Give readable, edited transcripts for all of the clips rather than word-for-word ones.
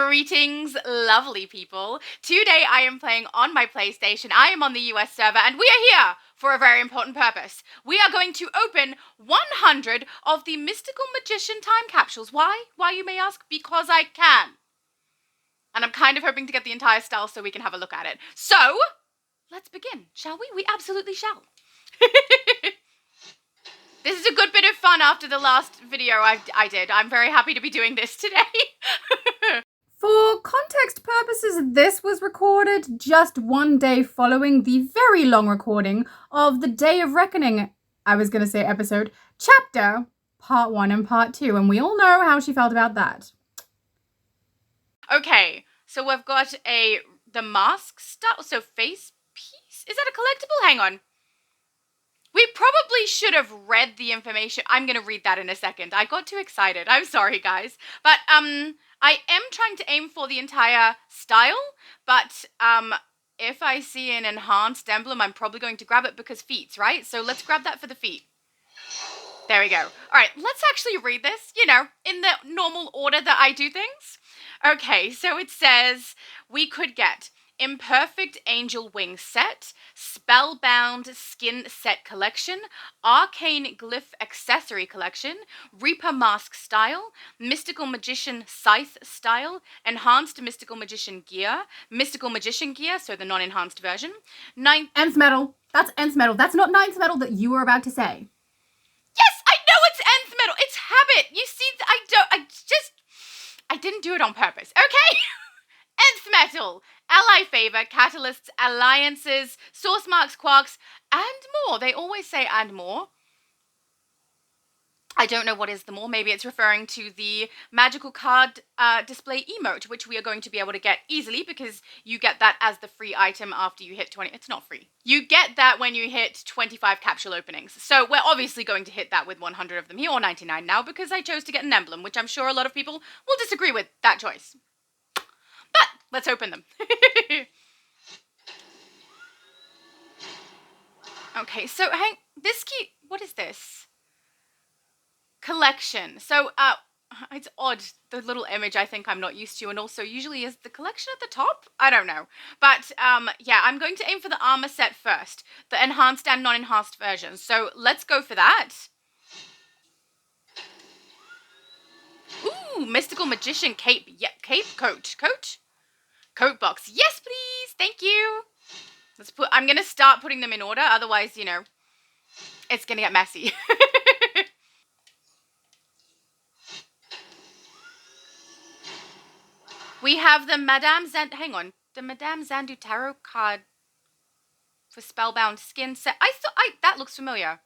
Greetings, lovely people. Today I am playing on my PlayStation. I am on the US server and we are here for a very important purpose. We are going to open 100 of the Mystical Magician time capsules. Why? Why, you may ask? Because I can. And I'm kind of hoping to get the entire style so we can have a look at it. So, let's begin, shall we? We absolutely shall. This is a good bit of fun after the last video I did. I'm very happy to be doing this today. For context purposes, this was recorded just one day following the very long recording of the Day of Reckoning, I was going to say episode, chapter, part 1 and part 2, and we all know how she felt about that. Okay, so we've got the mask style, so face piece? Is that a collectible? Hang on. We probably should have read the information. I'm going to read that in a second. I got too excited. I'm sorry, guys. But, I am trying to aim for the entire style, but, if I see an enhanced emblem, I'm probably going to grab it because feet, right? So let's grab that for the feet. There we go. All right, let's actually read this, you know, in the normal order that I do things. Okay, so it says we could get Imperfect Angel Wing Set, Spellbound Skin Set Collection, Arcane Glyph Accessory Collection, Reaper Mask Style, Mystical Magician Scythe Style, Enhanced Mystical Magician Gear, Mystical Magician Gear, so the non-enhanced version, Nth metal. That's nth metal. That's not ninth metal that you were about to say. Yes, I know it's nth metal. It's habit. You see, I didn't do it on purpose, okay? Nth metal, ally favor, catalysts, alliances, source marks, quarks, and more. They always say and more. I don't know what is the more. Maybe it's referring to the magical card display emote, which we are going to be able to get easily because you get that as the free item after you hit 20. It's not free. You get that when you hit 25 capsule openings. So we're obviously going to hit that with 100 of them here, or 99 now, because I chose to get an emblem, which I'm sure a lot of people will disagree with that choice. But let's open them. Okay, so this key, what is this? Collection. So, it's odd, the little image I think I'm not used to, and also usually is the collection at the top? I don't know. But, yeah, I'm going to aim for the armor set first, the enhanced and non-enhanced versions. So let's go for that. Ooh, Mystical Magician cape. Yeah, cape, coat. Coat box. Yes, please. Thank you. I'm going to start putting them in order. Otherwise, you know, it's going to get messy. We have the Madame Zandu Tarot card for Spellbound Skin set. That looks familiar.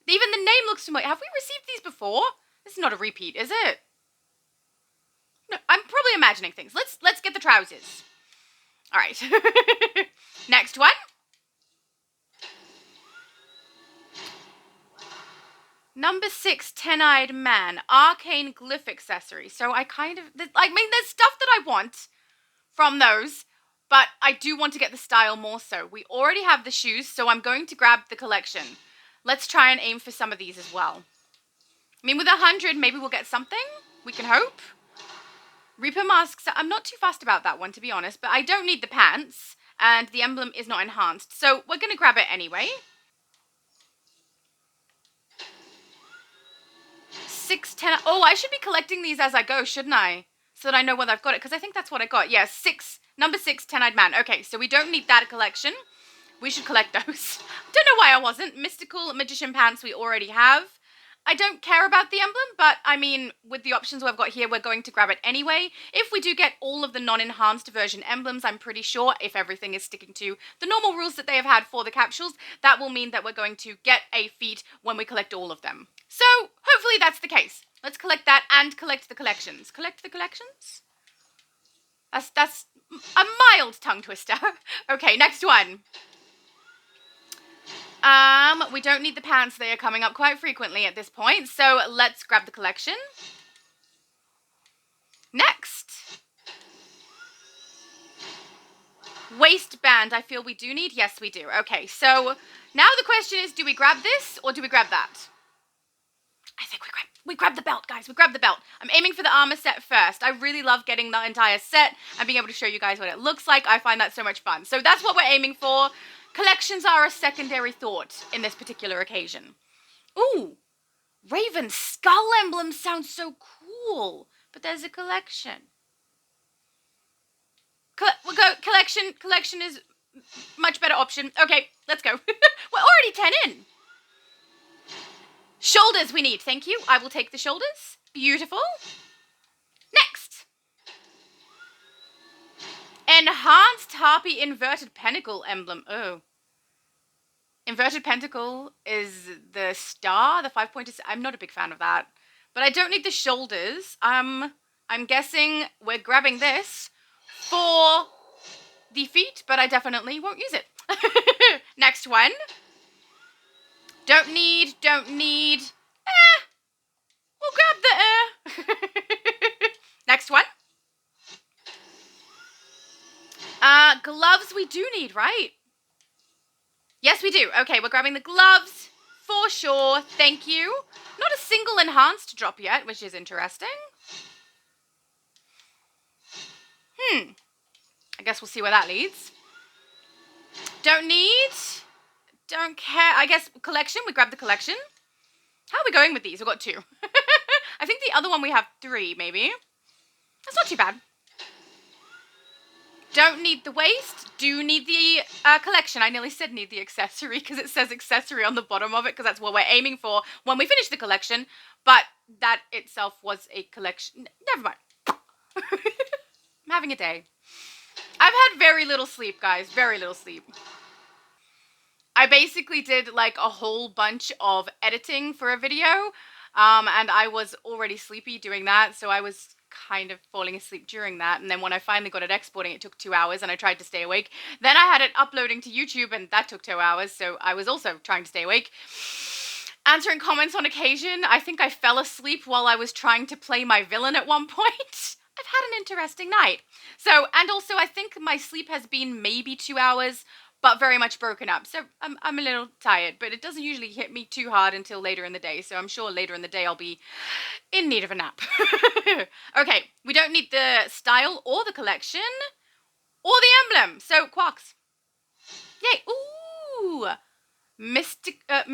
Even the name looks familiar. Have we received these before? This is not a repeat, is it? No, I'm probably imagining things. Let's get the trousers. All right. Next one. Number 6, Ten-Eyed Man, Arcane Glyph Accessory. So there's stuff that I want from those, but I do want to get the style more so. We already have the shoes, so I'm going to grab the collection. Let's try and aim for some of these as well. I mean, with 100, maybe we'll get something. We can hope. Reaper masks, I'm not too fussed about that one, to be honest, but I don't need the pants, and the emblem is not enhanced, so we're going to grab it anyway. 6, 10, oh, I should be collecting these as I go, shouldn't I? So that I know whether I've got it, because I think that's what I got. Yeah, number 6, Ten-Eyed Man. Okay, so we don't need that collection. We should collect those. Don't know why I wasn't. Mystical Magician pants we already have. I don't care about the emblem, but I mean, with the options we've got here, we're going to grab it anyway. If we do get all of the non-enhanced version emblems, I'm pretty sure, if everything is sticking to the normal rules that they have had for the capsules, that will mean that we're going to get a feat when we collect all of them. So, hopefully that's the case. Let's collect that and collect the collections. Collect the collections? That's a mild tongue twister. Okay, next one. We don't need the pants. They are coming up quite frequently at this point. So let's grab the collection. Next. Waistband, I feel we do need. Yes, we do. Okay, so now the question is, do we grab this or do we grab that? I think we grab We grab the belt, guys. We grab the belt. I'm aiming for the armor set first. I really love getting the entire set and being able to show you guys what it looks like. I find that so much fun. So that's what we're aiming for. Collections are a secondary thought in this particular occasion. Ooh, Raven Skull Emblem sounds so cool. But there's a collection. We'll go collection. Collection is much better option. Okay, let's go. We're already 10 in. Shoulders we need, thank you. I will take the shoulders. Beautiful. Next. Enhanced Harpy Inverted Pentacle Emblem. Oh. Inverted Pentacle is the star, the 5-pointed. I'm not a big fan of that. But I don't need the shoulders. I'm guessing we're grabbing this for the feet, but I definitely won't use it. Next one. Don't need. We'll grab the Next one. Gloves we do need, right? Yes, we do. Okay, we're grabbing the gloves for sure. Thank you. Not a single enhanced drop yet, which is interesting. I guess we'll see where that leads. Don't need. Don't care. I guess collection. We grab the collection. How are we going with these? We've got 2. I think the other one we have 3, maybe. That's not too bad. Don't need the waist. Do need the collection. I nearly said need the accessory because it says accessory on the bottom of it because that's what we're aiming for when we finish the collection. But that itself was a collection. Never mind. I'm having a day. I've had very little sleep, guys. Very little sleep. I basically did like a whole bunch of editing for a video. And I was already sleepy doing that. So I was kind of falling asleep during that. And then when I finally got it exporting, it took 2 hours and I tried to stay awake. Then I had it uploading to YouTube and that took 2 hours. So I was also trying to stay awake. Answering comments on occasion. I think I fell asleep while I was trying to play my villain at one point. I've had an interesting night. So, and also I think my sleep has been maybe 2 hours, but very much broken up. So I'm a little tired, but it doesn't usually hit me too hard until later in the day. So I'm sure later in the day I'll be in need of a nap. Okay, we don't need the style or the collection or the emblem. So quarks. Yay. Ooh. Mystical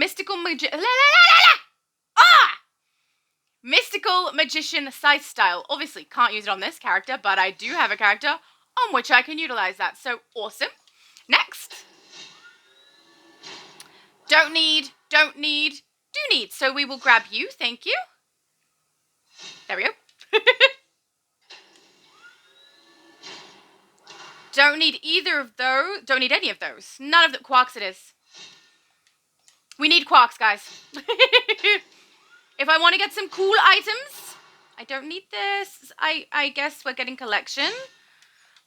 Mystical Magician Scythe style. Obviously, can't use it on this character, but I do have a character on which I can utilize that. So, awesome. Next. Don't need, do need. So, we will grab you. Thank you. There we go. Don't need either of those. Don't need any of those. None of the quarks it is. We need quarks, guys. If I want to get some cool items, I don't need this. I guess we're getting collection.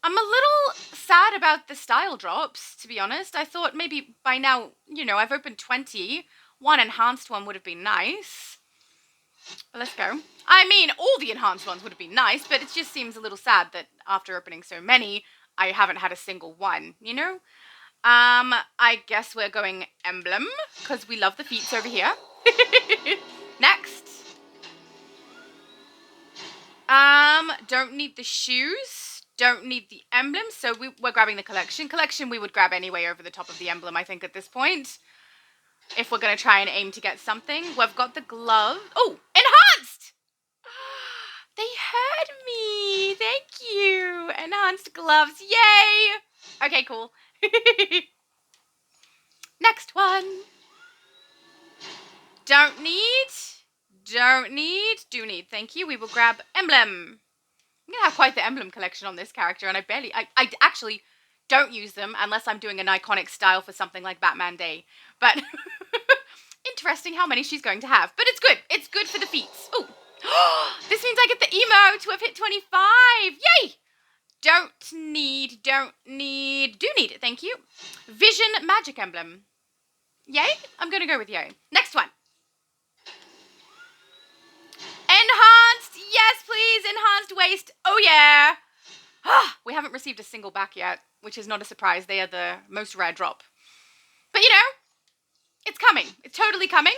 I'm a little sad about the style drops, to be honest. I thought maybe by now, you know, I've opened 20. One enhanced one would have been nice. But let's go. I mean, all the enhanced ones would have been nice, but it just seems a little sad that after opening so many, I haven't had a single one, you know? I guess we're going Emblem, because we love the feats over here. Next. Don't need the shoes. Don't need the emblem, so we're grabbing the collection. Collection we would grab anyway over the top of the emblem, I think, at this point. If we're going to try and aim to get something. We've got the glove. Oh, enhanced! They heard me. Thank you. Enhanced gloves. Yay! Okay, cool. Next one. Don't need. Do need. Thank you. We will grab emblem. I'm going to have quite the emblem collection on this character, and I actually don't use them unless I'm doing an iconic style for something like Batman Day. But interesting how many she's going to have. But it's good. It's good for the feats. Oh, this means I get the emote to have hit 25. Yay! Do need. It. Thank you. Vision magic emblem. Yay? I'm going to go with yay. Next one. Enhanced. Yes, please. Enhanced waist. Oh, yeah. We haven't received a single back yet, which is not a surprise. They are the most rare drop. But, you know, it's coming. It's totally coming.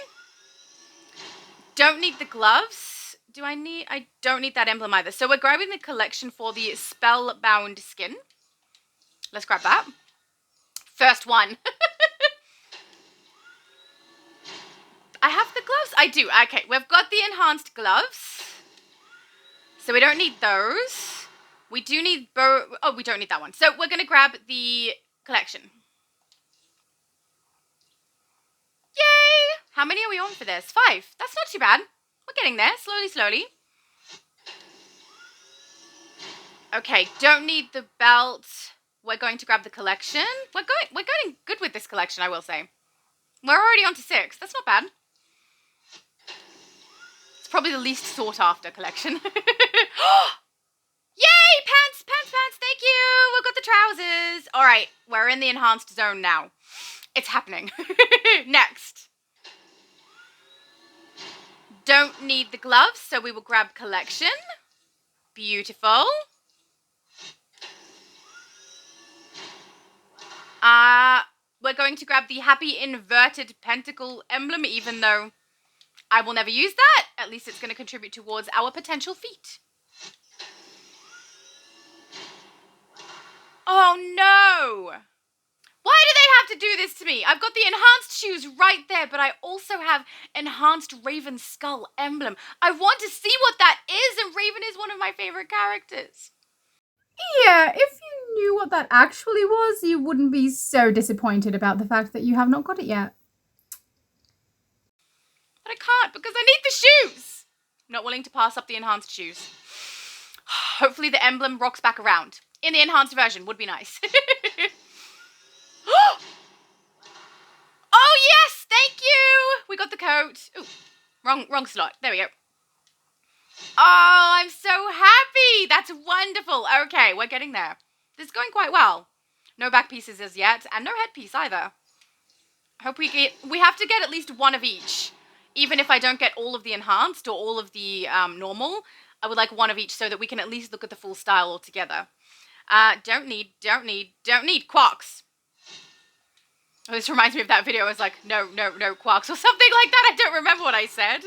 don't need the gloves. I don't need that emblem either. So we're grabbing the collection for the Spellbound skin. Let's grab that. First one. I have the gloves? I do. Okay, we've got the enhanced gloves. So we don't need those. We do need oh, we don't need that one. So we're going to grab the collection. Yay! How many are we on for this? 5. That's not too bad. We're getting there. Slowly, slowly. Okay, don't need the belt. We're going to grab the collection. We're going good with this collection, I will say. We're already on to 6. That's not bad. It's probably the least sought after collection. Yay! Pants, pants, pants. Thank you. We've got the trousers. All right, we're in the enhanced zone now. It's happening. Next. Don't need the gloves, so we will grab collection. Beautiful. We're going to grab the happy inverted pentacle emblem, even though I will never use that. At least it's going to contribute towards our potential feat. Oh no! Why do they have to do this to me? I've got the enhanced shoes right there, but I also have enhanced Raven Skull emblem. I want to see what that is, and Raven is one of my favorite characters. Yeah, if you knew what that actually was, you wouldn't be so disappointed about the fact that you have not got it yet. But I can't because I need the shoes. I'm not willing to pass up the enhanced shoes. Hopefully the emblem rocks back around. In the enhanced version would be nice. Oh yes, thank you. We got the coat. Ooh, wrong slot. There we go. Oh, I'm so happy. That's wonderful. Okay, we're getting there. This is going quite well. No back pieces as yet, and no headpiece either. I hope we have to get at least one of each. Even if I don't get all of the enhanced or all of the normal, I would like one of each so that we can at least look at the full style altogether. Don't need quarks. Oh, this reminds me of that video. I was like, no, quarks or something like that. I don't remember what I said.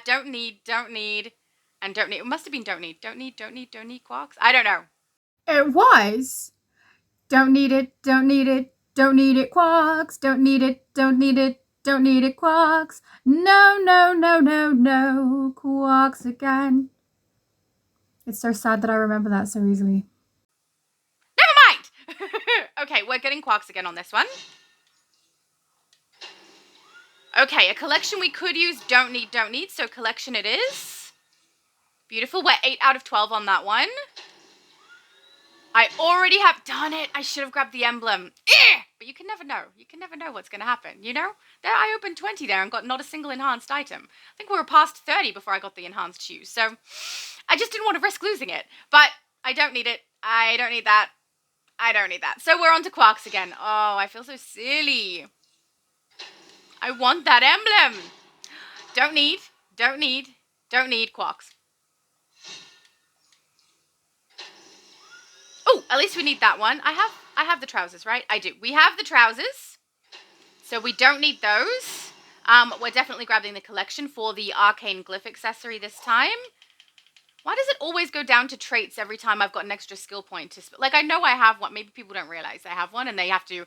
Don't need. It must have been don't need quarks. I don't know. It was. Don't need it, quarks. Don't need it, quarks. No, quarks again. It's so sad that I remember that so easily. Never mind! Okay, we're getting quarks again on this one. Okay, a collection we could use, don't need, so collection it is. Beautiful, we're 8 out of 12 on that one. I already have done it. I should have grabbed the emblem. But you can never know. You can never know what's going to happen, you know? There, I opened 20 there and got not a single enhanced item. I think we were past 30 before I got the enhanced shoes. So I just didn't want to risk losing it. But I don't need it. I don't need that. I don't need that. So we're on to quarks again. Oh, I feel so silly. I want that emblem. Don't need quarks. Oh, at least we need that one. I have the trousers, right? I do. We have the trousers. So we don't need those. We're definitely grabbing the collection for the Arcane Glyph accessory this time. Why does it always go down to traits every time I've got an extra skill point to... Like, I know I have one. Maybe people don't realize I have one and they have to,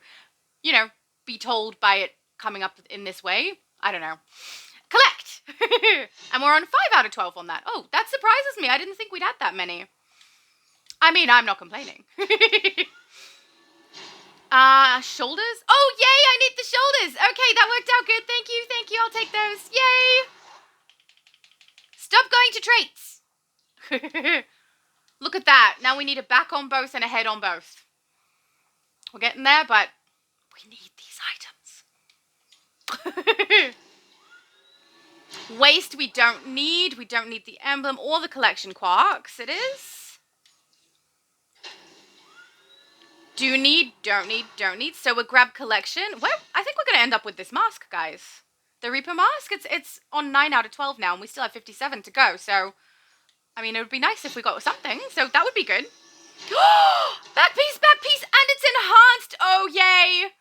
you know, be told by it coming up in this way. I don't know. Collect! And we're on 5 out of 12 on that. Oh, that surprises me. I didn't think we'd had that many. I mean, I'm not complaining. Shoulders? Oh, yay, I need the shoulders. Okay, that worked out good. Thank you. I'll take those. Yay. Stop going to traits. Look at that. Now we need a back on both and a head on both. We're getting there, but we need these items. Waist we don't need. We don't need the emblem or the collection quarks. It is. Do need, don't need. So we'll grab collection. Well, I think we're going to end up with this mask, guys. The Reaper mask, it's on 9 out of 12 now, and we still have 57 to go. So, I mean, it would be nice if we got something. So that would be good. Back piece, and it's enhanced. Oh, yay.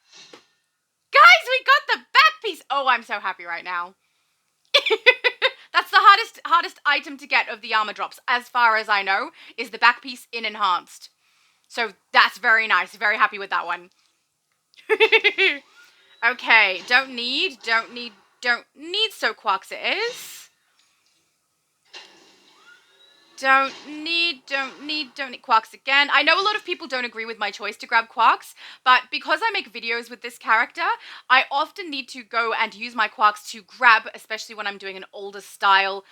Guys, we got the back piece. Oh, I'm so happy right now. That's the hardest item to get of the armor drops, as far as I know, is the back piece in enhanced. So that's very nice. Very happy with that one. Okay, don't need, so Quarks it is. Don't need Quarks again. I know a lot of people don't agree with my choice to grab Quarks, but because I make videos with this character, I often need to go and use my Quarks to grab, especially when I'm doing an older style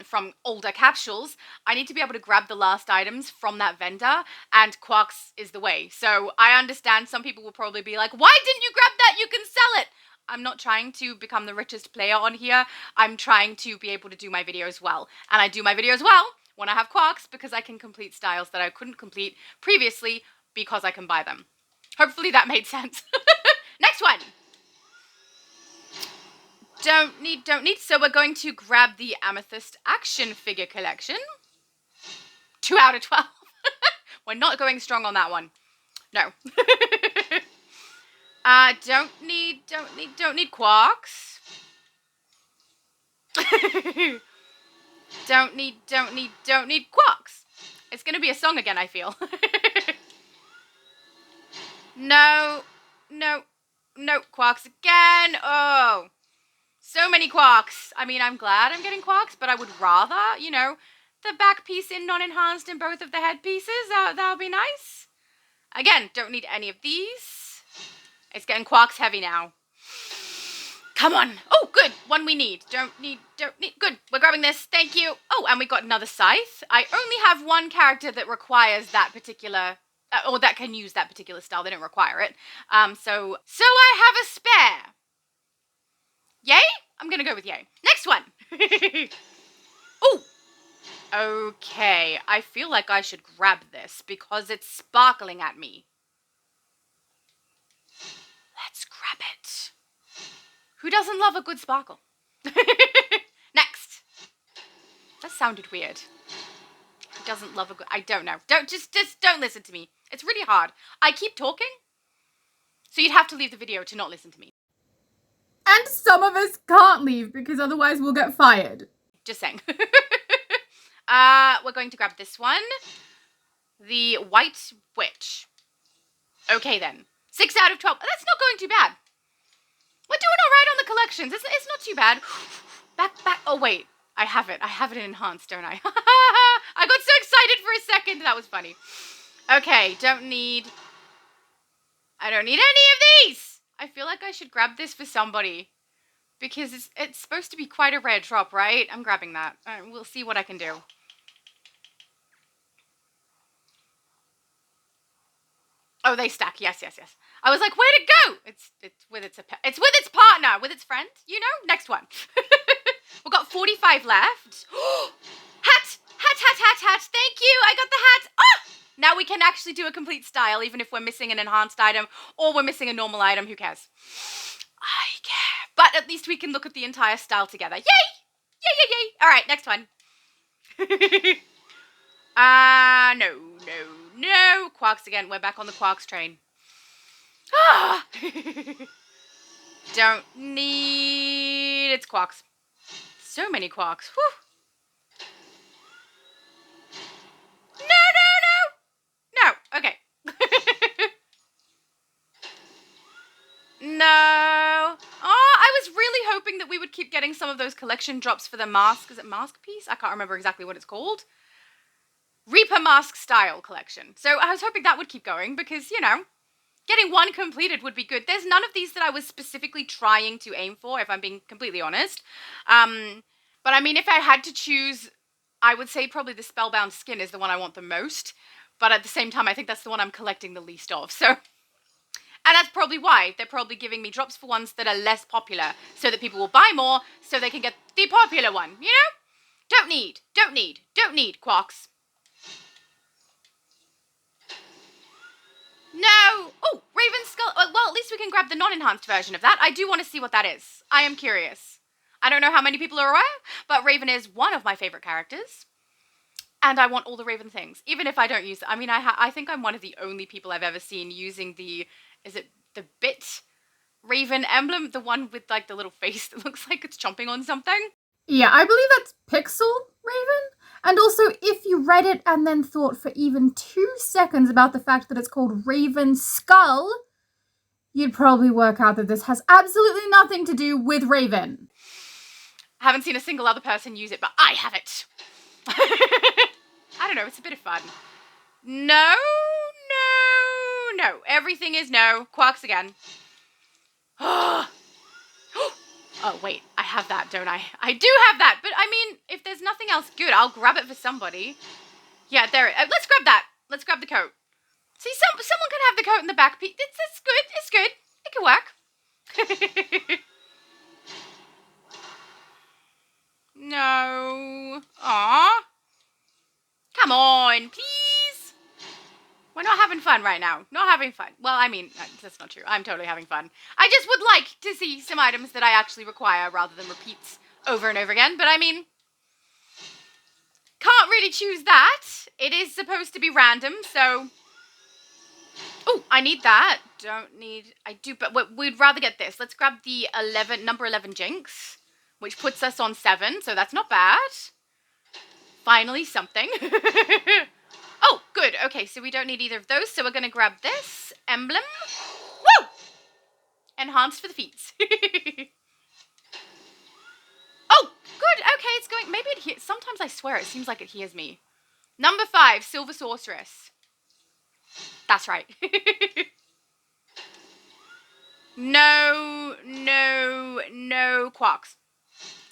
from older capsules. I need to be able to grab the last items from that vendor, and Quarks is the way. So I understand some people will probably be like, why didn't you grab that? You can sell it. I'm not trying to become the richest player on here. I'm trying to be able to do my videos well. And I do my videos well when I have Quarks because I can complete styles that I couldn't complete previously because I can buy them. Hopefully that made sense. Next one. Don't need. So we're going to grab the Amethyst Action Figure Collection. 2 out of 12. We're not going strong on that one. No. Don't need Quarks. Don't need Quarks. It's gonna be a song again, I feel. No, Quarks again. Oh, so many Quarks. I mean, I'm glad I'm getting Quarks, but I would rather, you know, the back piece in non-enhanced in both of the head pieces. That would be nice. Again, don't need any of these. It's getting Quarks heavy now. Come on. Oh, good. One we need. Don't need. Good. We're grabbing this. Thank you. Oh, and we got another scythe. I only have one character that requires that particular, or that can use that particular style. They don't require it. So I have a spare. Yay? I'm going to go with yay. Next one. Oh. Okay. I feel like I should grab this because it's sparkling at me. Let's grab it. Who doesn't love a good sparkle? Next. That sounded weird. Who doesn't love a good... I don't know. Just don't listen to me. It's really hard. I keep talking, so you'd have to leave the video to not listen to me. And some of us can't leave because otherwise we'll get fired. Just saying. We're going to grab this one. The White Witch. Okay then. 6 out of 12. That's not going too bad. We're doing all right on the collections. It's not too bad. Back. Oh, wait. I have it in enhanced, don't I? I got so excited for a second. That was funny. Okay, I don't need any of these. I feel like I should grab this for somebody because it's supposed to be quite a rare drop, right? I'm grabbing that. We'll see what I can do. Oh, they stack. Yes. I was like, where'd it go? It's with its partner, with its friend, you know? Next one. We've got 45 left. Hat. Thank you. I got the hat. Ah! Now we can actually do a complete style, even if we're missing an enhanced item or we're missing a normal item. Who cares? I care. But at least we can look at the entire style together. Yay! Yay. All right, next one. No. Quarks again. We're back on the Quarks train. Ah! Don't need... It's Quarks. So many Quarks. Whew. No. Okay. No. Oh, I was really hoping that we would keep getting some of those collection drops for the mask. Is it mask piece? I can't remember exactly what it's called. Reaper mask style collection. So I was hoping that would keep going because, you know, getting one completed would be good. There's none of these that I was specifically trying to aim for, if I'm being completely honest. But I mean, if I had to choose, I would say probably the Spellbound skin is the one I want the most. But at the same time, I think that's the one I'm collecting the least of. So, and that's probably why. They're probably giving me drops for ones that are less popular so that people will buy more so they can get the popular one, you know? Don't need Quarks. No! Oh, Raven Skull. Well, at least we can grab the non-enhanced version of that. I do want to see what that is. I am curious. I don't know how many people are aware, but Raven is one of my favorite characters. And I want all the Raven things, even if I don't use it. I mean, I think I'm one of the only people I've ever seen using is it the Bit Raven emblem? The one with, like, the little face that looks like it's chomping on something? Yeah, I believe that's Pixel Raven. And also, if you read it and then thought for even 2 seconds about the fact that it's called Raven Skull, you'd probably work out that this has absolutely nothing to do with Raven. I haven't seen a single other person use it, but I have it. I don't know, it's a bit of fun. No, no, no. Everything is no. Quarks again. Oh, wait. I have that, don't I? I do have that. But, I mean, if there's nothing else good, I'll grab it for somebody. Yeah, there. Let's grab that. Let's grab the coat. See, someone can have the coat in the back. It's good. It's good. It can work. No. Aw. Come on, please. We're not having fun right now. Not having fun. Well, I mean, that's not true. I'm totally having fun. I just would like to see some items that I actually require rather than repeats over and over again. But I mean, can't really choose that. It is supposed to be random, so... Oh, I need that. Don't need... I do, but we'd rather get this. Let's grab the number 11 Jinx, which puts us on 7, so that's not bad. Finally, something. Oh, good. Okay, so we don't need either of those, so we're going to grab this. Emblem. Woo! Enhanced for the feats. Oh, good. Okay, it's going... Maybe it hears... Sometimes I swear it seems like it hears me. Number 5, Silver Sorceress. That's right. No, no, no quarks.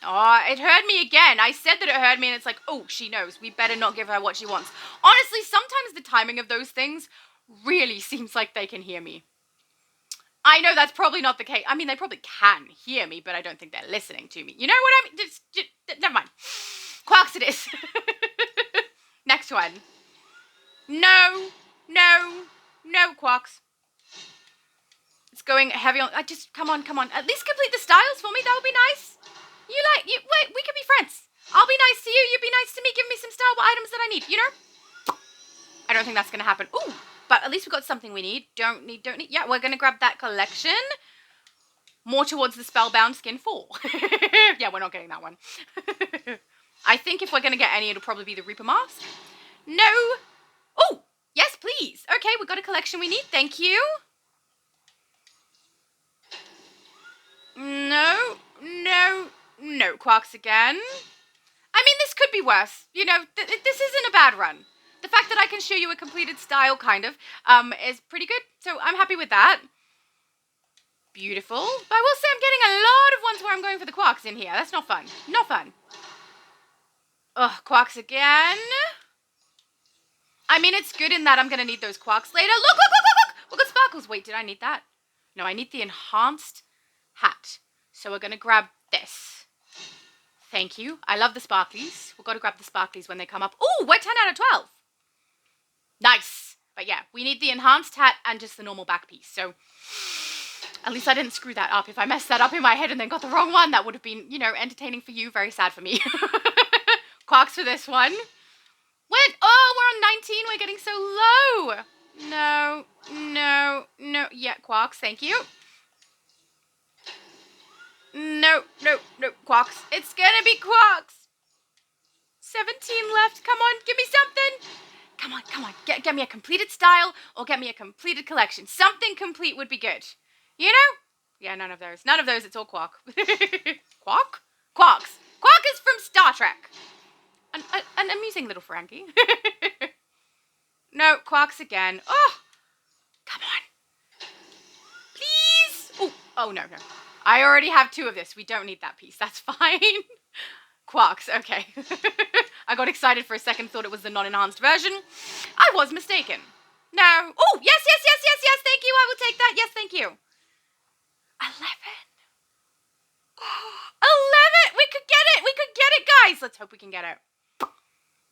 Oh, it heard me again. I said that it heard me, and it's like, oh, she knows. We better not give her what she wants. Honestly, sometimes the timing of those things really seems like they can hear me. I know that's probably not the case. I mean, they probably can hear me, but I don't think they're listening to me. You know what I mean? Just never mind. Quarks it is. Next one. No, no, no quarks. It's going heavy on... come on. At least complete the styles for me. That would be nice. Wait, we could be friends. I'll be nice to you. You be nice to me. Give me some style items that I need, you know? I don't think that's going to happen. Ooh, but at least we got something we need. Don't need. Yeah, we're going to grab that collection. More towards the Spellbound Skin 4. Yeah, we're not getting that one. I think if we're going to get any, it'll probably be the Reaper Mask. No. Oh, yes, please. Okay, we got a collection we need. Thank you. No, no, no. Quarks again. I mean, this could be worse. You know, this isn't a bad run. The fact that I can show you a completed style, kind of, is pretty good. So I'm happy with that. Beautiful. But I will say I'm getting a lot of ones where I'm going for the quarks in here. That's not fun. Not fun. Ugh, quarks again. I mean, it's good in that I'm going to need those quarks later. Look. We've got sparkles. Wait, did I need that? No, I need the enhanced hat. So we're going to grab this. Thank you. I love the sparklies. We've got to grab the sparklies when they come up. Ooh, we're 10 out of 12. Nice. But yeah, we need the enhanced hat and just the normal back piece. So at least I didn't screw that up. If I messed that up in my head and then got the wrong one, that would have been, you know, entertaining for you, very sad for me. Quarks for this one. We're on 19. We're getting so low. No. Yeah, quarks. Thank you. No, quarks. It's gonna be quarks. 17 left. Come on, give me something. Come on. Get me a completed style or get me a completed collection. Something complete would be good. You know? Yeah, none of those. It's all quark. Quark? Quarks. Quark is from Star Trek. An amusing little Frankie. No, quarks again. Oh, come on. Please. Oh, no. I already have 2 of this. We don't need that piece. That's fine. Quarks, okay. I got excited for a second, thought it was the non-enhanced version. I was mistaken. No. Oh, yes. Thank you. I will take that. Yes, thank you. 11. 11. We could get it, guys. Let's hope we can get it.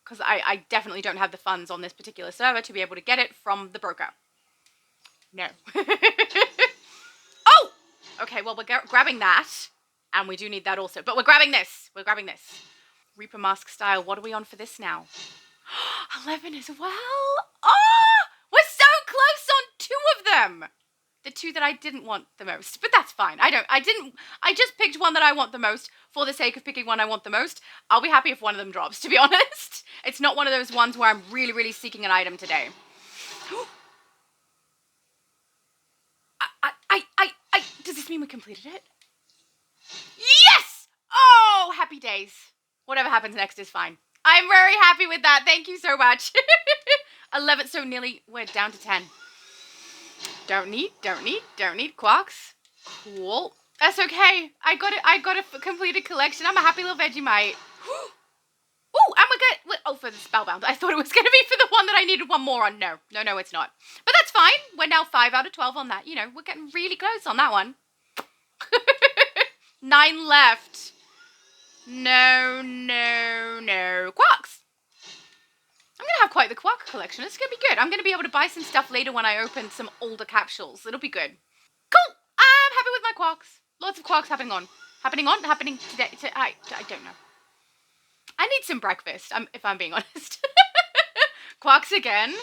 Because I definitely don't have the funds on this particular server to be able to get it from the broker. No. Oh! Okay, well, we're grabbing that. And we do need that also. But we're grabbing this. Reaper Mask style. What are we on for this now? 11 as well. Oh! We're so close on 2 of them. the two that I didn't want the most. But that's fine. I just picked one that I want the most for the sake of picking one I want the most. I'll be happy if one of them drops, to be honest. It's not one of those ones where I'm really, really seeking an item today. Does this mean we completed it? Yes! Oh, happy days. Whatever happens next is fine. I'm very happy with that. Thank you so much. 11, so nearly, we're down to 10. Don't need quarks. Cool. That's okay. I got a completed collection. I'm a happy little Vegemite. Oh, and we're good. Oh, for the Spellbound. I thought it was going to be for the one that I needed one more on. No, it's not. But that's fine. We're now 5 out of 12 on that. You know, we're getting really close on that one. 9 left. No. Quarks. I'm going to have quite the quark collection. It's going to be good. I'm going to be able to buy some stuff later when I open some older capsules. It'll be good. Cool. I'm happy with my quarks. Lots of quarks happening today. I don't know. I need some breakfast, if I'm being honest. Quarks again.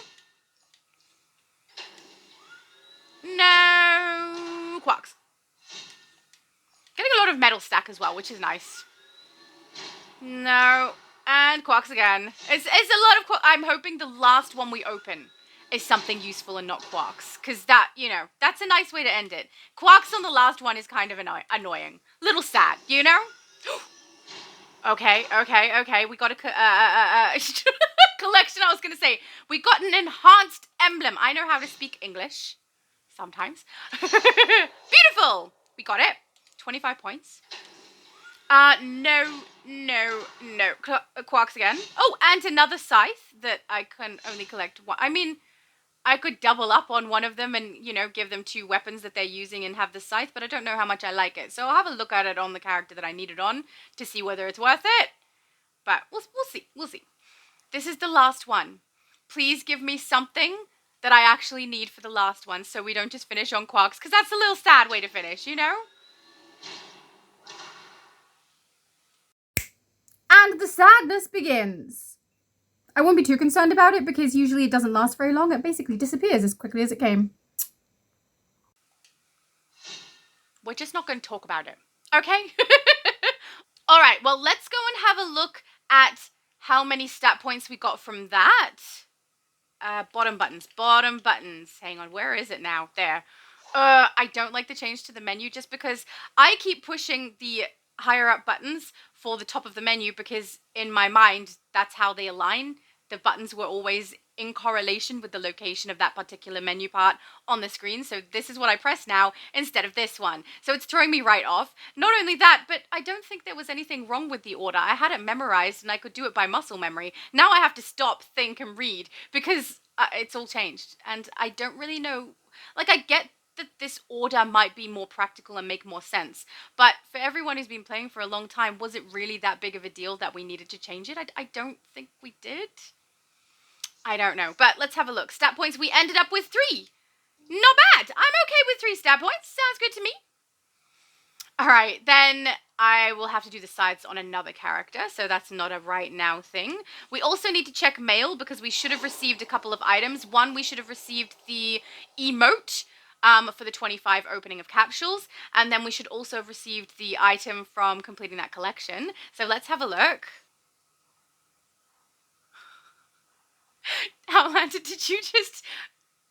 No quarks. Getting a lot of metal stack as well, which is nice. No. And quarks again. It's a lot of quarks. I'm hoping the last one we open is something useful and not quarks. Because that, you know, that's a nice way to end it. Quarks on the last one is kind of annoying. Little sad, you know? Okay. We got a collection, I was going to say. We got an enhanced emblem. I know how to speak English. Sometimes. Beautiful. We got it. 25 points. No. Quarks again. Oh, and another scythe that I can only collect one. I mean, I could double up on one of them and, you know, give them 2 weapons that they're using and have the scythe, but I don't know how much I like it. So I'll have a look at it on the character that I need it on to see whether it's worth it. But we'll see. This is the last one. Please give me something that I actually need for the last one so we don't just finish on quarks, because that's a little sad way to finish, you know? And the sadness begins. I won't be too concerned about it because usually it doesn't last very long. It basically disappears as quickly as it came. We're just not going to talk about it, okay? All right, well, let's go and have a look at how many stat points we got from that. Bottom buttons. Hang on, where is it now? There. I don't like the change to the menu just because I keep pushing the higher up buttons for the top of the menu because in my mind, that's how they align. The buttons were always in correlation with the location of that particular menu part on the screen. So this is what I press now instead of this one. So it's throwing me right off. Not only that, but I don't think there was anything wrong with the order. I had it memorized and I could do it by muscle memory. Now I have to stop, think, and read because it's all changed. And I don't really know, like I get that this order might be more practical and make more sense. But for everyone who's been playing for a long time, was it really that big of a deal that we needed to change it? I don't think we did. I don't know, but let's have a look. Stat points, we ended up with 3. Not bad. I'm okay with 3 stat points. Sounds good to me. All right, then I will have to do the sides on another character, so that's not a right now thing. We also need to check mail because we should have received a couple of items. One, we should have received the emote for the 25 opening of capsules, and then we should also have received the item from completing that collection. So let's have a look. Outlander, did you just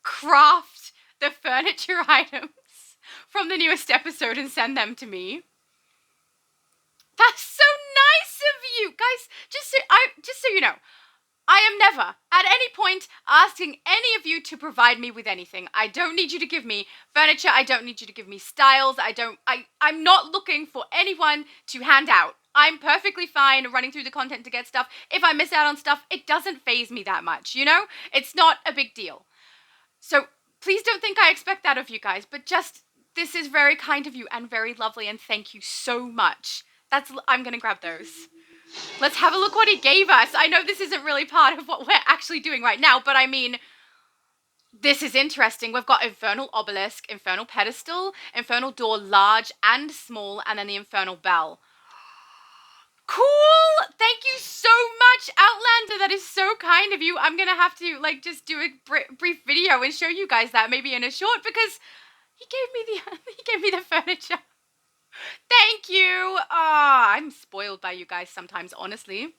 craft the furniture items from the newest episode and send them to me? That's so nice of you. Guys, just so you know, I am never at any point asking any of you to provide me with anything. I don't need you to give me furniture. I don't need you to give me styles. I'm not looking for anyone to hand out. I'm perfectly fine running through the content to get stuff. If I miss out on stuff, it doesn't faze me that much, you know? It's not a big deal. So please don't think I expect that of you guys, but just, this is very kind of you and very lovely, and thank you so much. I'm gonna grab those. Let's have a look what he gave us. I know this isn't really part of what we're actually doing right now, but I mean, this is interesting. We've got Infernal Obelisk, Infernal Pedestal, Infernal Door large and small, and then the Infernal Bell. Cool! Thank you so much, Outlander. That is so kind of you. I'm going to have to, like, just do a brief video and show you guys that maybe in a short because, He gave me the furniture. Thank you. I'm spoiled by you guys sometimes, honestly.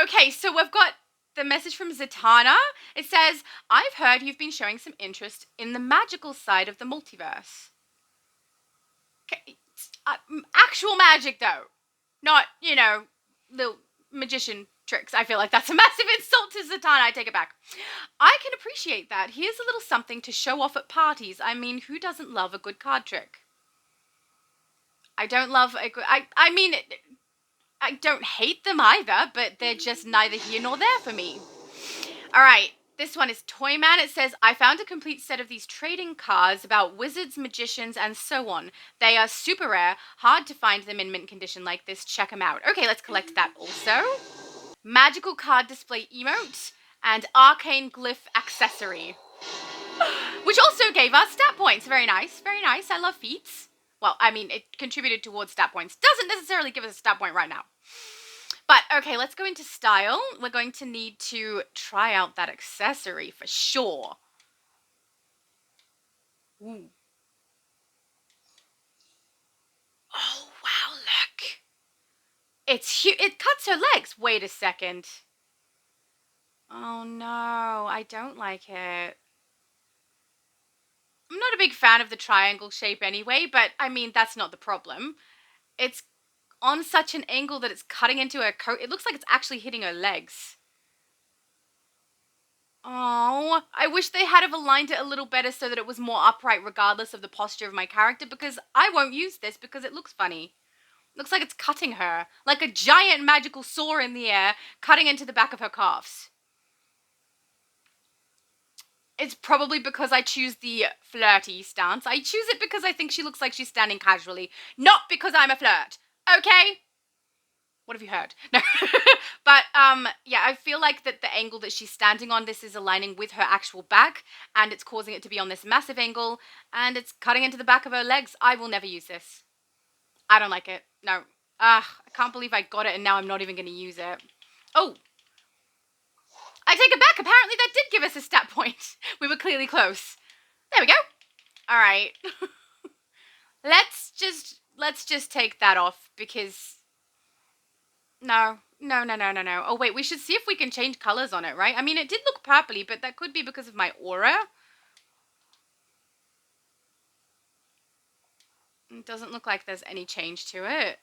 Okay, so we've got the message from Zatanna. It says, I've heard you've been showing some interest in the magical side of the multiverse. Okay, actual magic, though. Not, little magician tricks. I feel like that's a massive insult to Zatanna. I take it back. I can appreciate that. Here's a little something to show off at parties. I mean, who doesn't love a good card trick? I don't love a good... I mean, I don't hate them either, but they're just neither here nor there for me. All right, this one is Toyman. It says, I found a complete set of these trading cards about wizards, magicians, and so on. They are super rare. Hard to find them in mint condition like this. Check them out. Okay, let's collect that also. Magical card display emote and Arcane Glyph accessory, which also gave us stat points. Very nice, very nice. I love feats. Well, I mean, it contributed towards stat points. Doesn't necessarily give us a stat point right now. But, okay, let's go into style. We're going to need to try out that accessory for sure. Ooh. Oh, wow, look. It's huge. It cuts her legs. Wait a second. Oh, no. I don't like it. I'm not a big fan of the triangle shape anyway, but, I mean, that's not the problem. It's on such an angle that it's cutting into her coat. It looks like it's actually hitting her legs. Oh, I wish they had have aligned it a little better so that it was more upright regardless of the posture of my character, because I won't use this because it looks funny. It looks like it's cutting her, like a giant magical saw in the air, cutting into the back of her calves. It's probably because I choose the flirty stance. I choose it because I think she looks like she's standing casually, not because I'm a flirt. Okay? What have you heard? No. But, yeah, I feel like that the angle that she's standing on, this is aligning with her actual back, and it's causing it to be on this massive angle, and it's cutting into the back of her legs. I will never use this. I don't like it. No. I can't believe I got it, and now I'm not even going to use it. Oh. I take it back. Apparently that did give us a stat point. We were clearly close. There we go. All right. Let's just take that off, because... No. Oh, wait, we should see if we can change colors on it, right? I mean, it did look purpley, but that could be because of my aura. It doesn't look like there's any change to it.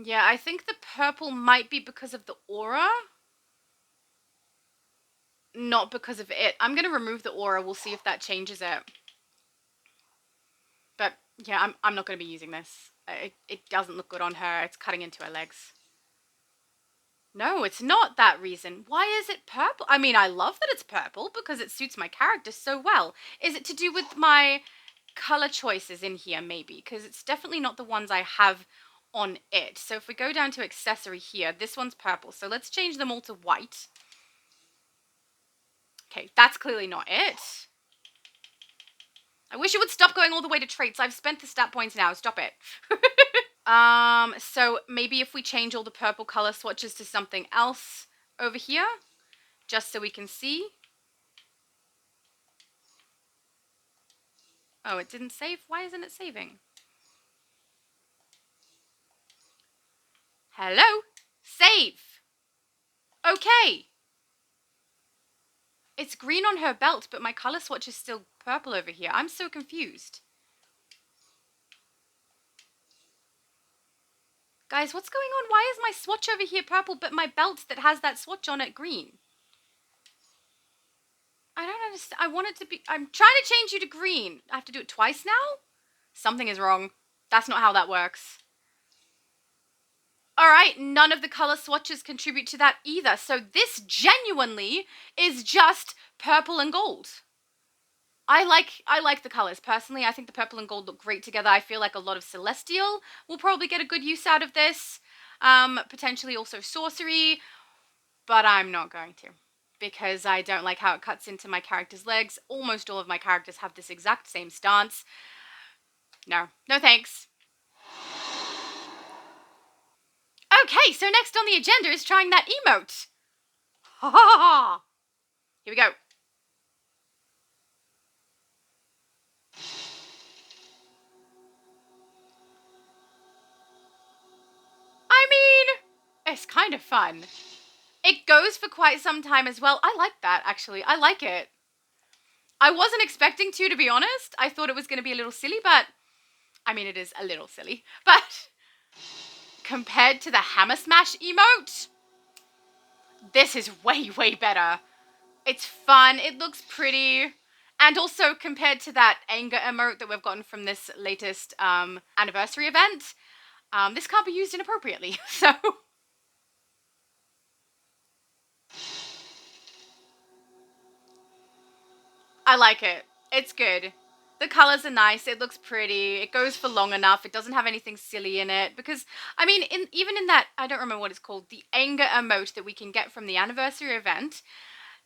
Yeah, I think the purple might be because of the aura. Not because of it. I'm going to remove the aura. We'll see if that changes it. But, yeah, I'm not going to be using this. It doesn't look good on her. It's cutting into her legs. No, it's not that reason. Why is it purple? I mean, I love that it's purple because it suits my character so well. Is it to do with my color choices in here, maybe? Because it's definitely not the ones I have on it. So if we go down to accessory here, this one's purple. So let's change them all to white. Okay, that's clearly not it. I wish it would stop going all the way to traits. I've spent the stat points now. Stop it. So maybe if we change all the purple color swatches to something else over here, just so we can see. Oh, it didn't save? Why isn't it saving? Hello? Save! Okay. It's green on her belt, but my color swatch is still purple over here. I'm so confused. Guys, what's going on? Why is my swatch over here purple, but my belt that has that swatch on it green? I don't understand. I want it to be... I'm trying to change you to green. I have to do it twice now? Something is wrong. That's not how that works. All right, none of the color swatches contribute to that either. So this genuinely is just purple and gold. I like the colors. Personally, I think the purple and gold look great together. I feel like a lot of Celestial will probably get a good use out of this. Potentially also Sorcery, but I'm not going to, because I don't like how it cuts into my character's legs. Almost all of my characters have this exact same stance. No thanks. Okay, so next on the agenda is trying that emote. Ha ha ha! Here we go. I mean, it's kind of fun. It goes for quite some time as well. I like that, actually. I like it. I wasn't expecting to be honest. I thought it was going to be a little silly, but... I mean, it is a little silly. But compared to the Hammer Smash emote, this is way, way better. It's fun. It looks pretty. And also, compared to that anger emote that we've gotten from this latest anniversary event, this can't be used inappropriately. So... I like it. It's good. The colors are nice. It looks pretty. It goes for long enough. It doesn't have anything silly in it. Because, I mean, even in that, I don't remember what it's called, the anger emote that we can get from the anniversary event,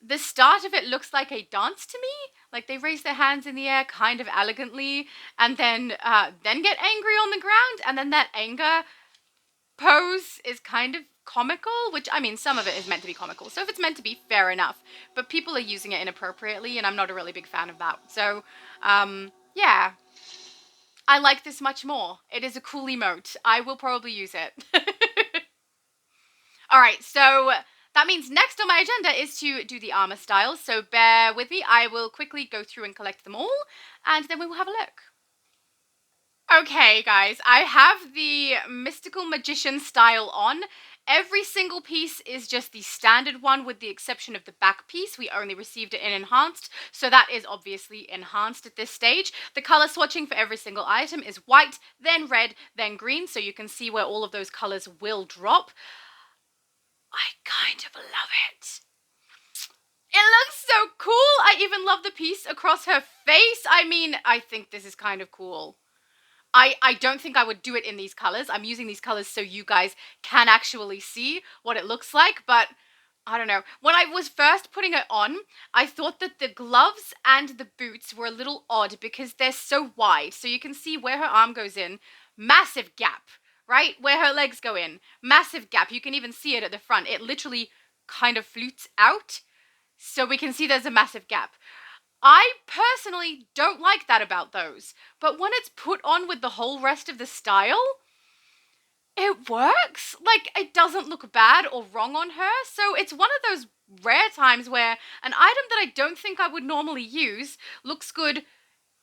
the start of it looks like a dance to me. Like they raise their hands in the air kind of elegantly and then get angry on the ground. And then that anger pose is kind of comical, which, I mean, some of it is meant to be comical. So if it's meant to be, fair enough. But people are using it inappropriately, and I'm not a really big fan of that. So, yeah. I like this much more. It is a cool emote. I will probably use it. Alright, so that means next on my agenda is to do the armor styles. So bear with me. I will quickly go through and collect them all, and then we will have a look. Okay, guys, I have the Mystical Magician style on. Every single piece is just the standard one with the exception of the back piece. We only received it in enhanced, so that is obviously enhanced at this stage. The color swatching for every single item is white, then red, then green, so you can see where all of those colors will drop. I kind of love it. It looks so cool. I even love the piece across her face. I mean, I think this is kind of cool. I don't think I would do it in these colors. I'm using these colors so you guys can actually see what it looks like, but I don't know. When I was first putting it on, I thought that the gloves and the boots were a little odd because they're so wide. So you can see where her arm goes in, massive gap, right? Where her legs go in, massive gap. You can even see it at the front. It literally kind of flutes out, so we can see there's a massive gap. I personally don't like that about those, but when it's put on with the whole rest of the style, it works. Like, it doesn't look bad or wrong on her, so it's one of those rare times where an item that I don't think I would normally use looks good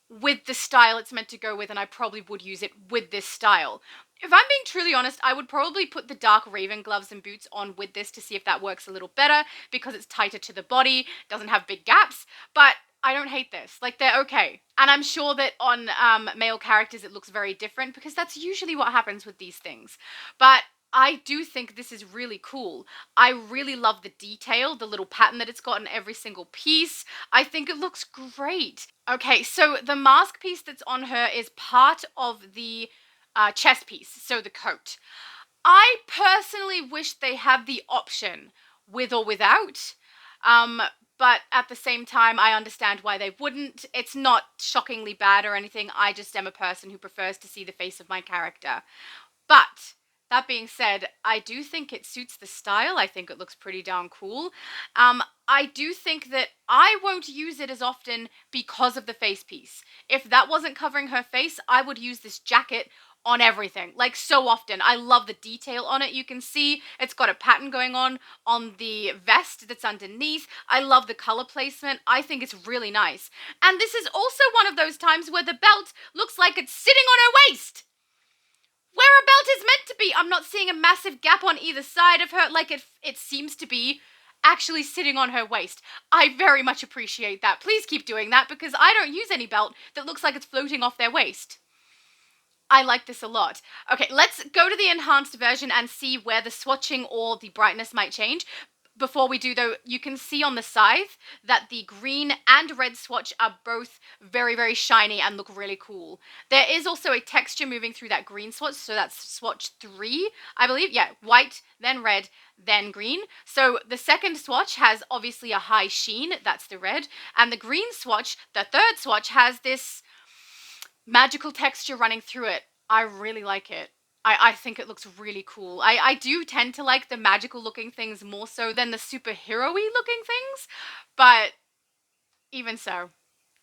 with the style it's meant to go with, and I probably would use it with this style. If I'm being truly honest, I would probably put the dark Raven gloves and boots on with this to see if that works a little better, because it's tighter to the body, doesn't have big gaps, but I don't hate this. Like, they're okay. And I'm sure that on male characters it looks very different, because that's usually what happens with these things. But I do think this is really cool. I really love the detail, the little pattern that it's got in every single piece. I think it looks great. Okay, so the mask piece that's on her is part of the chest piece, so the coat. I personally wish they had the option with or without. But at the same time, I understand why they wouldn't. It's not shockingly bad or anything. I just am a person who prefers to see the face of my character. But that being said, I do think it suits the style. I think it looks pretty darn cool. I do think that I won't use it as often because of the face piece. If that wasn't covering her face, I would use this jacket on everything, like so often. I love the detail on it. You can see it's got a pattern going on the vest that's underneath. I love the color placement. I think it's really nice. And this is also one of those times where the belt looks like it's sitting on her waist, where a belt is meant to be. I'm not seeing a massive gap on either side of her. Like, it seems to be actually sitting on her waist. I very much appreciate that. Please keep doing that, because I don't use any belt that looks like it's floating off their waist. I like this a lot. Okay, let's go to the enhanced version and see where the swatching or the brightness might change. Before we do, though, you can see on the scythe that the green and red swatch are both very, very shiny and look really cool. There is also a texture moving through that green swatch, so that's swatch 3, I believe. Yeah, white, then red, then green. So the second swatch has obviously a high sheen, that's the red, and the green swatch, the third swatch, has this magical texture running through it. I really like it. I think it looks really cool. I do tend to like the magical looking things more so than the superhero-y looking things, but even so,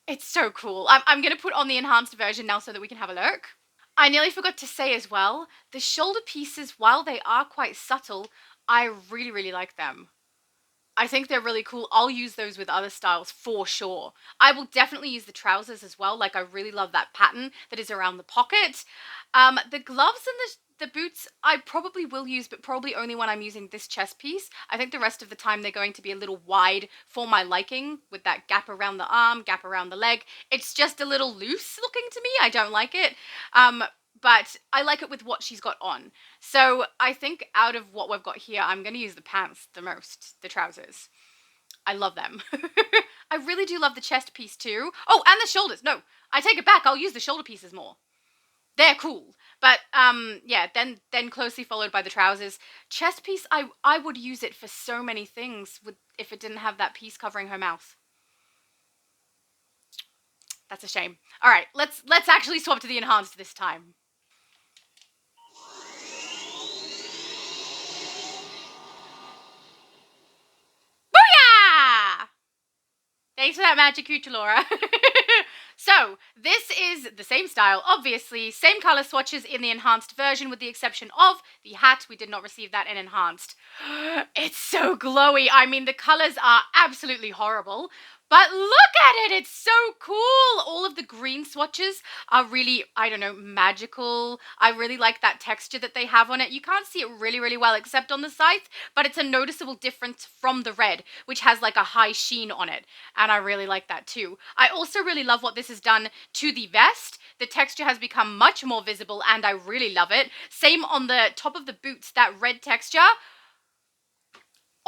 it's so cool. I'm going to put on the enhanced version now so that we can have a look. I nearly forgot to say as well, the shoulder pieces, while they are quite subtle, I really, really like them. I think they're really cool. I'll use those with other styles for sure. I will definitely use the trousers as well. Like, I really love that pattern that is around the pocket. The gloves and the boots I probably will use, but probably only when I'm using this chest piece. I think the rest of the time they're going to be a little wide for my liking, with that gap around the arm, gap around the leg. It's just a little loose looking to me. I don't like it. But I like it with what she's got on. So I think out of what we've got here, I'm going to use the pants the most, the trousers. I love them. I really do love the chest piece too. Oh, and the shoulders. No, I take it back. I'll use the shoulder pieces more. They're cool. But yeah, then closely followed by the trousers. Chest piece, I would use it for so many things if it didn't have that piece covering her mouth. That's a shame. All right, let's actually swap to the enhanced this time. Booyah! Thanks for that magic cooch, Laura. So, this is the same style, obviously. Same color swatches in the enhanced version, with the exception of the hat. We did not receive that in enhanced. It's so glowy. I mean, the colors are absolutely horrible. But look at it! It's so cool! All of the green swatches are really, I don't know, magical. I really like that texture that they have on it. You can't see it really, really well except on the sides, but it's a noticeable difference from the red, which has like a high sheen on it. And I really like that too. I also really love what this has done to the vest. The texture has become much more visible and I really love it. Same on the top of the boots, that red texture.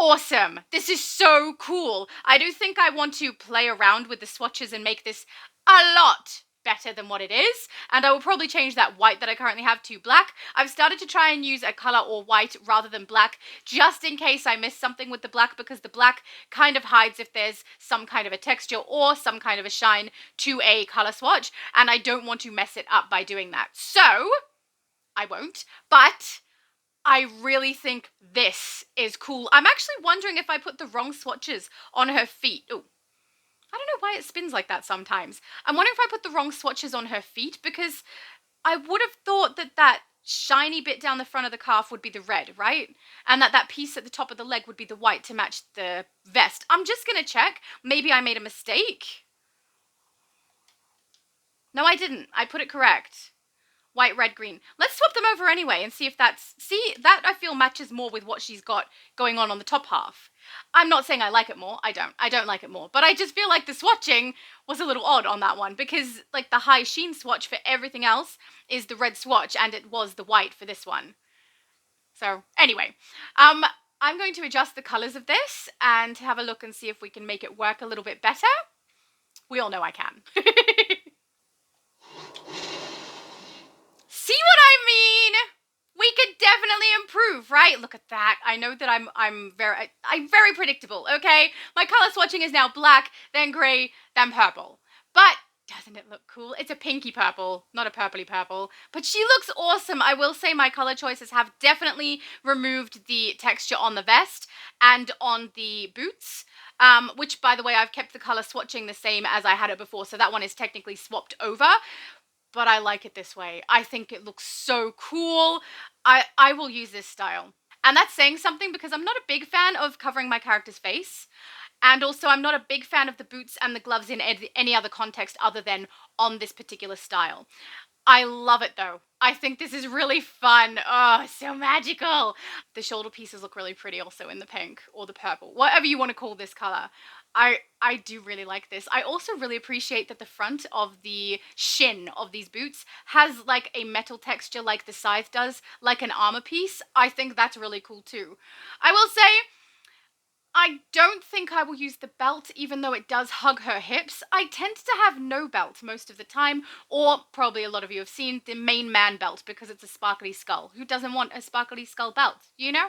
Awesome. This is so cool. I do think I want to play around with the swatches and make this a lot better than what it is, and I will probably change that white that I currently have to black. I've started to try and use a color or white rather than black, just in case I miss something with the black, because the black kind of hides if there's some kind of a texture or some kind of a shine to a color swatch, and I don't want to mess it up by doing that. So, I won't, but I really think this is cool. I'm actually wondering if I put the wrong swatches on her feet. Oh, I don't know why it spins like that sometimes. I'm wondering if I put the wrong swatches on her feet, because I would have thought that that shiny bit down the front of the calf would be the red, right? And that piece at the top of the leg would be the white to match the vest. I'm just going to check. Maybe I made a mistake. No, I didn't. I put it correct. White, red, green. Let's swap them over anyway and see if that's... See, that I feel matches more with what she's got going on the top half. I'm not saying I like it more. I don't like it more. But I just feel like the swatching was a little odd on that one, because like the high sheen swatch for everything else is the red swatch and it was the white for this one. So anyway, I'm going to adjust the colors of this and have a look and see if we can make it work a little bit better. We all know I can. See what I mean? We could definitely improve, right? Look at that. I know that I'm very predictable, okay? My color swatching is now black, then gray, then purple. But doesn't it look cool? It's a pinky purple, not a purpley purple. But she looks awesome. I will say my color choices have definitely removed the texture on the vest and on the boots. Which, by the way, I've kept the color swatching the same as I had it before, so that one is technically swapped over. But I like it this way. I think it looks so cool. I will use this style. And that's saying something, because I'm not a big fan of covering my character's face. And also, I'm not a big fan of the boots and the gloves in any other context other than on this particular style. I love it though. I think this is really fun. Oh, so magical. The shoulder pieces look really pretty also in the pink or the purple, whatever you want to call this color. I do really like this. I also really appreciate that the front of the shin of these boots has like a metal texture like the scythe does, like an armor piece. I think that's really cool too. I will say, I don't think I will use the belt, even though it does hug her hips. I tend to have no belt most of the time, or probably a lot of you have seen the main man belt, because it's a sparkly skull. Who doesn't want a sparkly skull belt, you know?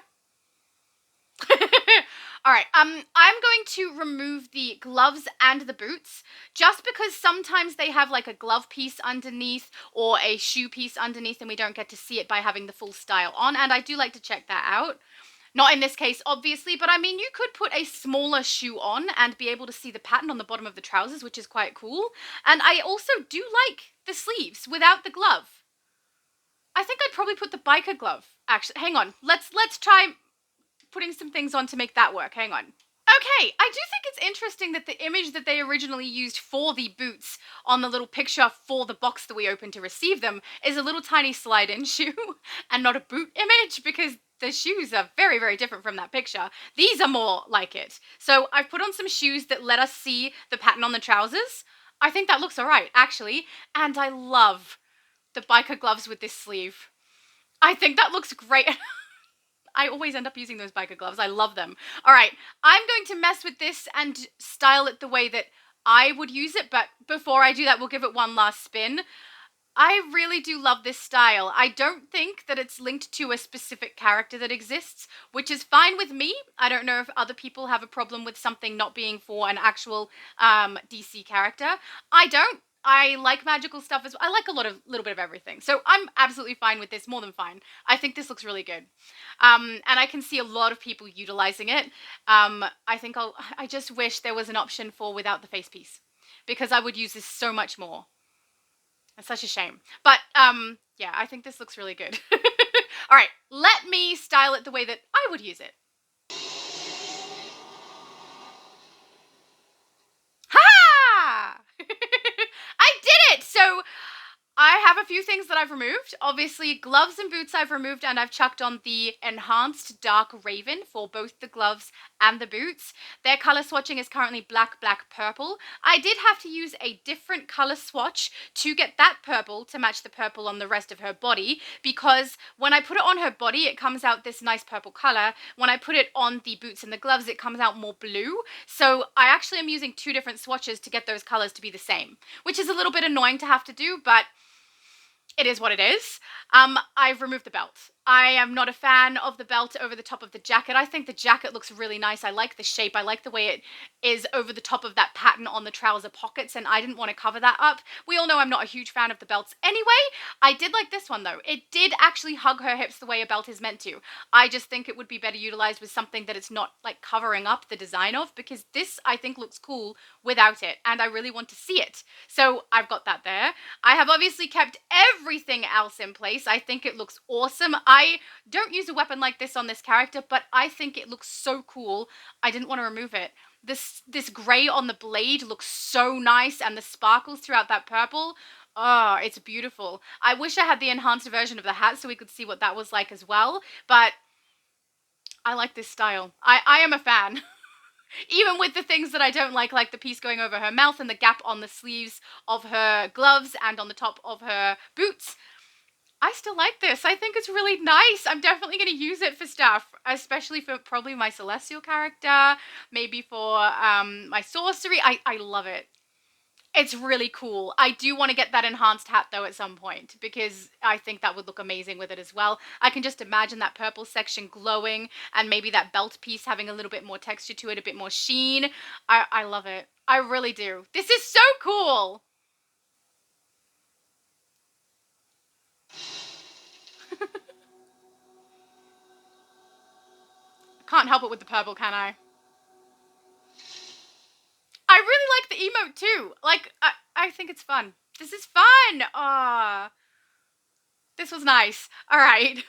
All right, I'm going to remove the gloves and the boots just because sometimes they have like a glove piece underneath or a shoe piece underneath and we don't get to see it by having the full style on, and I do like to check that out. Not in this case, obviously, but I mean, you could put a smaller shoe on and be able to see the pattern on the bottom of the trousers, which is quite cool. And I also do like the sleeves without the glove. I think I'd probably put the biker glove. Actually, hang on. Let's try putting some things on to make that work. Hang on. Okay, I do think it's interesting that the image that they originally used for the boots on the little picture for the box that we opened to receive them is a little tiny slide-in shoe and not a boot image, because the shoes are very, very different from that picture. These are more like it. So I've put on some shoes that let us see the pattern on the trousers. I think that looks alright, actually. And I love the biker gloves with this sleeve. I think that looks great. I always end up using those biker gloves. I love them. All right, I'm going to mess with this and style it the way that I would use it, but before I do that, we'll give it one last spin. I really do love this style. I don't think that it's linked to a specific character that exists, which is fine with me. I don't know if other people have a problem with something not being for an actual DC character. I don't. I like magical stuff as well. I like little bit of everything. So I'm absolutely fine with this, more than fine. I think this looks really good. And I can see a lot of people utilizing it. I just wish there was an option for without the face piece, because I would use this so much more. It's such a shame. But yeah, I think this looks really good. All right, let me style it the way that I would use it. Ha! I did it! So I have a few things that I've removed. Obviously, gloves and boots I've removed, and I've chucked on the enhanced dark raven for both the gloves and the boots. Their color swatching is currently black, black, purple. I did have to use a different color swatch to get that purple to match the purple on the rest of her body, because when I put it on her body, it comes out this nice purple color. When I put it on the boots and the gloves, it comes out more blue. So I actually am using two different swatches to get those colors to be the same, which is a little bit annoying to have to do, but it is what it is. I've removed the belt. I am not a fan of the belt over the top of the jacket. I think the jacket looks really nice. I like the shape. I like the way it is over the top of that pattern on the trouser pockets, and I didn't want to cover that up. We all know I'm not a huge fan of the belts anyway. I did like this one, though. It did actually hug her hips the way a belt is meant to. I just think it would be better utilized with something that it's not like covering up the design of, because this, I think, looks cool without it, and I really want to see it. So I've got that there. I have obviously kept everything else in place. I think it looks awesome. I don't use a weapon like this on this character, but I think it looks so cool. I didn't want to remove it. This gray on the blade looks so nice, and the sparkles throughout that purple. Oh, it's beautiful. I wish I had the enhanced version of the hat so we could see what that was like as well, but I like this style. I am a fan. Even with the things that I don't like the piece going over her mouth and the gap on the sleeves of her gloves and on the top of her boots, I still like this. I think it's really nice. I'm definitely going to use it for stuff, especially for probably my celestial character, maybe for my sorcery. I love it. It's really cool. I do want to get that enhanced hat, though, at some point, because I think that would look amazing with it as well. I can just imagine that purple section glowing, and maybe that belt piece having a little bit more texture to it, a bit more sheen. I love it. I really do. This is so cool! Can't help it with the purple, can I? I really like the emote too. Like, I think it's fun. This is fun! Ah, this was nice. All right.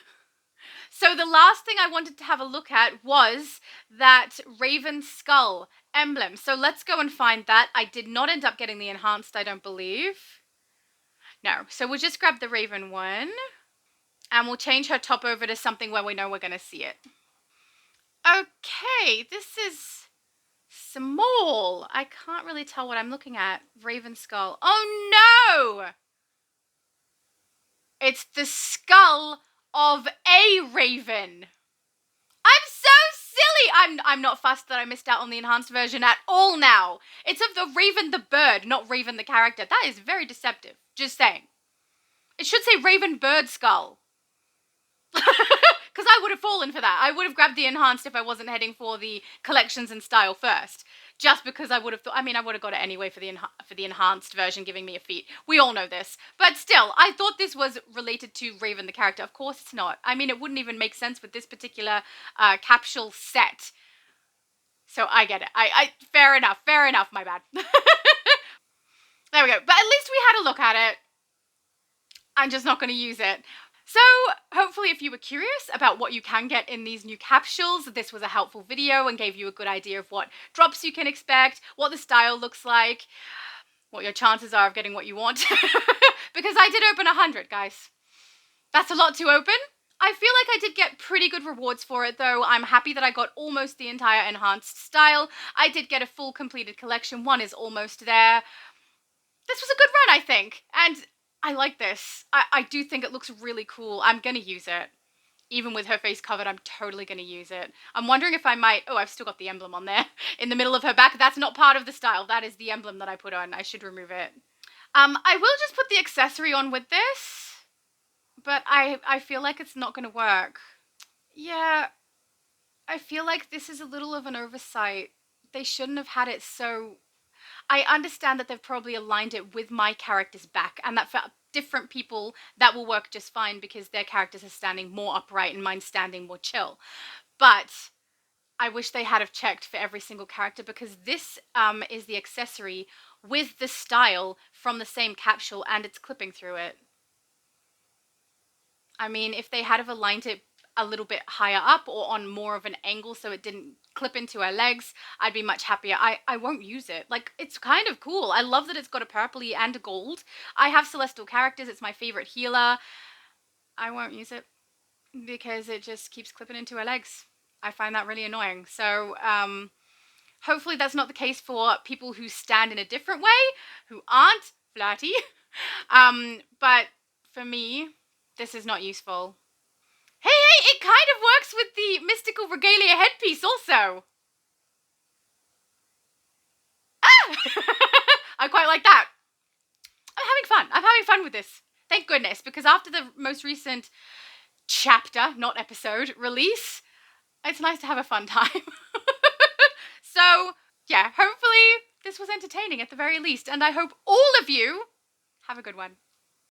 So the last thing I wanted to have a look at was that Raven skull emblem. So let's go and find that. I did not end up getting the enhanced, I don't believe. No. So we'll just grab the Raven one, and we'll change her top over to something where we know we're going to see it. Okay, this is small. I can't really tell what I'm looking at. Raven skull. Oh no! It's the skull of a raven. I'm so silly. I'm not fussed that I missed out on the enhanced version at all now. It's of the Raven the bird, not Raven the character. That is very deceptive. Just saying. It should say Raven bird skull. Because because I would have fallen for that. I would have grabbed the enhanced if I wasn't heading for the collections and style first. Just because I would have thought, I mean, I would have got it anyway for the enhanced version giving me a feat. We all know this. But still, I thought this was related to Raven the character. Of course it's not. I mean, it wouldn't even make sense with this particular capsule set. So I get it. Fair enough, my bad. There we go. But at least we had a look at it. I'm just not going to use it. So, hopefully if you were curious about what you can get in these new capsules, this was a helpful video and gave you a good idea of what drops you can expect, what the style looks like, what your chances are of getting what you want. Because I did open 100, guys. That's a lot to open. I feel like I did get pretty good rewards for it, though. I'm happy that I got almost the entire enhanced style. I did get a full completed collection. One is almost there. This was a good run, I think. And I like this. I do think it looks really cool. I'm going to use it. Even with her face covered, I'm totally going to use it. I'm wondering if I might... Oh, I've still got the emblem on there. In the middle of her back. That's not part of the style. That is the emblem that I put on. I should remove it. I will just put the accessory on with this. But I feel like it's not going to work. Yeah. I feel like this is a little of an oversight. They shouldn't have had it so... I understand that they've probably aligned it with my character's back, and that for different people, that will work just fine because their characters are standing more upright and mine's standing more chill. But I wish they had have checked for every single character, because this is the accessory with the style from the same capsule, and it's clipping through it. I mean, if they had have aligned it a little bit higher up or on more of an angle so it didn't clip into her legs, I'd be much happier. I won't use it. Like, it's kind of cool. I love that it's got a purpley and a gold. I have Celestial characters. It's my favorite healer. I won't use it because it just keeps clipping into her legs. I find that really annoying. So, hopefully that's not the case for people who stand in a different way, who aren't flirty. But for me, this is not useful. Hey, it kind of works with the mystical regalia headpiece also. Ah! I quite like that. I'm having fun. I'm having fun with this. Thank goodness, because after the most recent chapter, not episode, release, it's nice to have a fun time. So, yeah, hopefully this was entertaining at the very least, and I hope all of you have a good one.